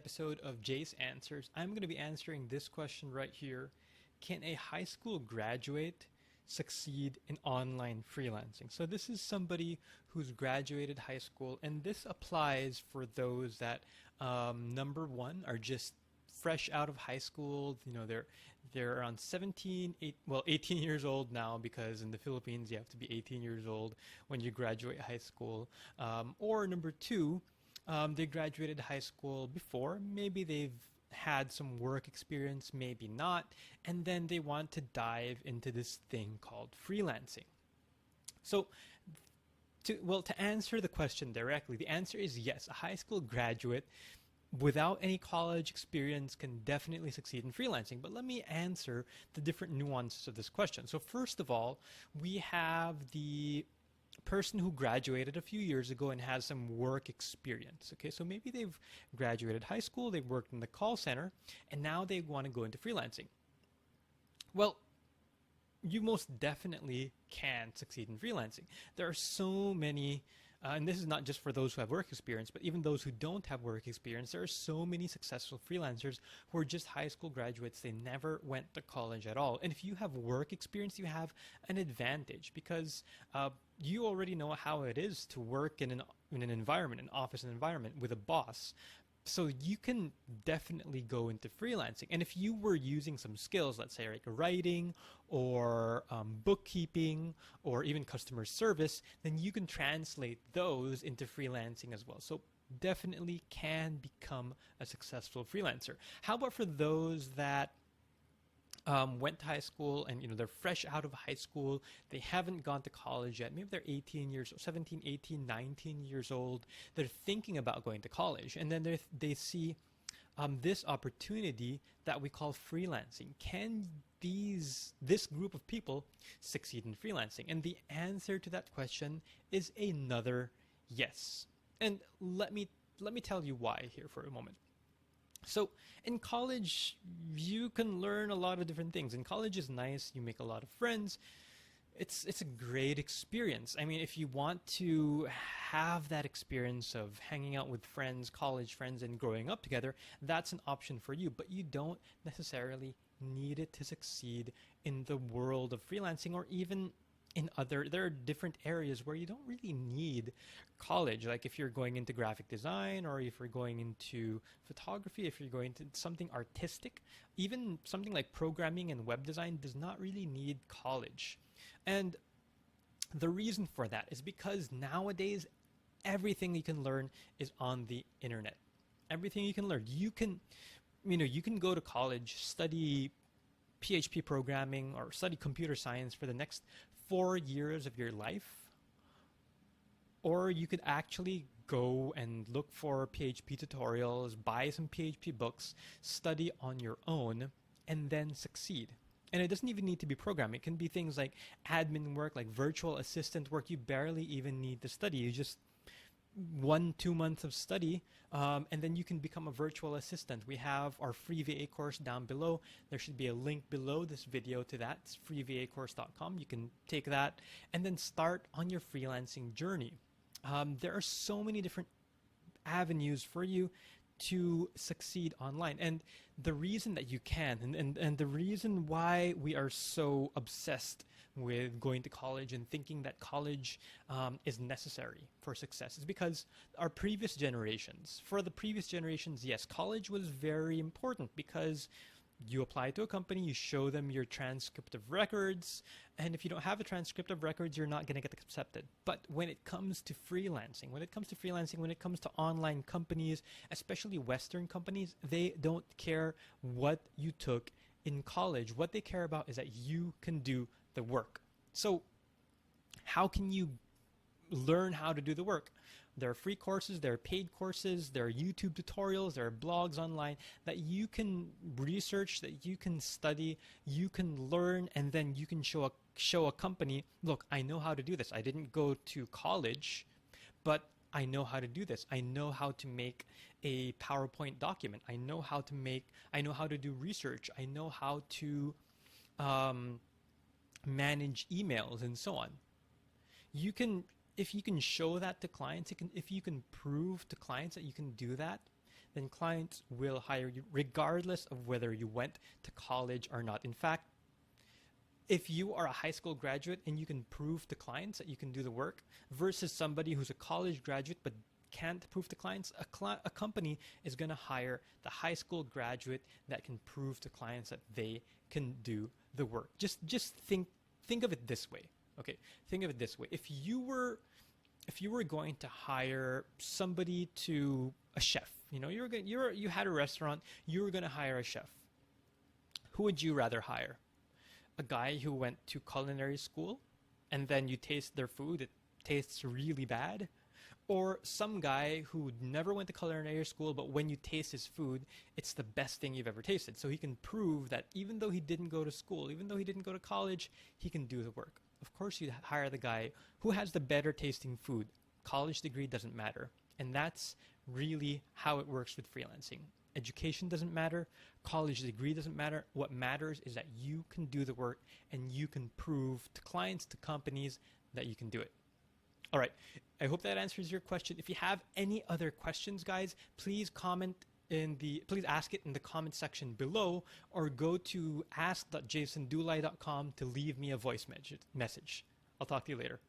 episode of Jasanswers, I'm going to be answering this question right here. Can a high school graduate succeed in online freelancing? So this is somebody who's graduated high school, and this applies for those that, number one, are just fresh out of high school. You know, they're around 18 years old now, because in the Philippines you have to be 18 years old when you graduate high school. Or number two, they graduated high school before. Maybe they've had some work experience, maybe not, and then they want to dive into this thing called freelancing. So, to answer the question directly, the answer is yes. A high school graduate without any college experience can definitely succeed in freelancing. But let me answer the different nuances of this question. So first of all, we have the person who graduated a few years ago and has some work experience. Okay, so maybe they've graduated high school, they've worked in the call center, and now they want to go into freelancing. Well, you most definitely can succeed in freelancing. There are so many, and this is not just for those who have work experience, but even those who don't have work experience. There are so many successful freelancers who are just high school graduates. They never went to college at all. And if you have work experience, you have an advantage, because you already know how it is to work in an environment, an office environment with a boss. So you can definitely go into freelancing. And if you were using some skills, let's say like writing or bookkeeping or even customer service, then you can translate those into freelancing as well. So definitely can become a successful freelancer. How about for those that went to high school and they're fresh out of high school, they haven't gone to college yet, maybe they're 17, 18, 19 years old, they're thinking about going to college, and then they see this opportunity that we call freelancing. Can this group of people succeed in freelancing? And the answer to that question is another yes. And let me tell you why here for a moment. So in college, you can learn a lot of different things. And college is nice. You make a lot of friends. It's a great experience. I mean, if you want to have that experience of hanging out with friends, college friends, and growing up together, that's an option for you. But you don't necessarily need it to succeed in the world of freelancing, or even there are different areas where you don't really need college. Like if you're going into graphic design, or if you're going into photography, if you're going to something artistic, even something like programming and web design does not really need college. And the reason for that is because nowadays, everything you can learn is on the internet. Everything you can learn. You can go to college, study PHP programming or study computer science for the next 4 years of your life, or you could actually go and look for PHP tutorials, buy some PHP books, study on your own, and then succeed. And it doesn't even need to be programming. It can be things like admin work, like virtual assistant work. You barely even need to study. You just 1-2 months of study, and then you can become a virtual assistant. We have our free VA course down below. There should be a link below this video to that. It's freevacourse.com. You can take that and then start on your freelancing journey. There are so many different avenues for you to succeed online. And the reason that you can, and the reason why we are so obsessed with going to college and thinking that college is necessary for success is because for the previous generations, yes, college was very important, because you apply to a company, you show them your transcript of records, and if you don't have a transcript of records, you're not going to get accepted. But when it comes to freelancing, when it comes to online companies, especially Western companies, they don't care what you took in college. What they care about is that you can do the work. So how can you learn how to do the work? There are free courses, there are paid courses, there are YouTube tutorials, there are blogs online that you can research, that you can study, you can learn, and then you can show a company, look, I know how to do this. I didn't go to college, but I know how to do this. I know how to make a PowerPoint document. I know how to do research. I know how to manage emails and so on. If you can show that to clients, if you can prove to clients that you can do that, then clients will hire you regardless of whether you went to college or not. In fact, if you are a high school graduate and you can prove to clients that you can do the work versus somebody who's a college graduate but can't prove to clients, a company is going to hire the high school graduate that can prove to clients that they can do the work. Just think of it this way. Okay, think of it this way. If you were going to hire somebody to a chef, you had a restaurant, you were going to hire a chef. Who would you rather hire? A guy who went to culinary school and then you taste their food, it tastes really bad? Or some guy who never went to culinary school, but when you taste his food, it's the best thing you've ever tasted. So he can prove that even though he didn't go to school, even though he didn't go to college, he can do the work. Of course, you hire the guy who has the better tasting food. College degree doesn't matter. And that's really how it works with freelancing. Education doesn't matter. College degree doesn't matter. What matters is that you can do the work and you can prove to clients, to companies, that you can do it. All right. I hope that answers your question. If you have any other questions, guys, please ask it in the comment section below, or go to ask.jasondulai.com to leave me a voice message. I'll talk to you later.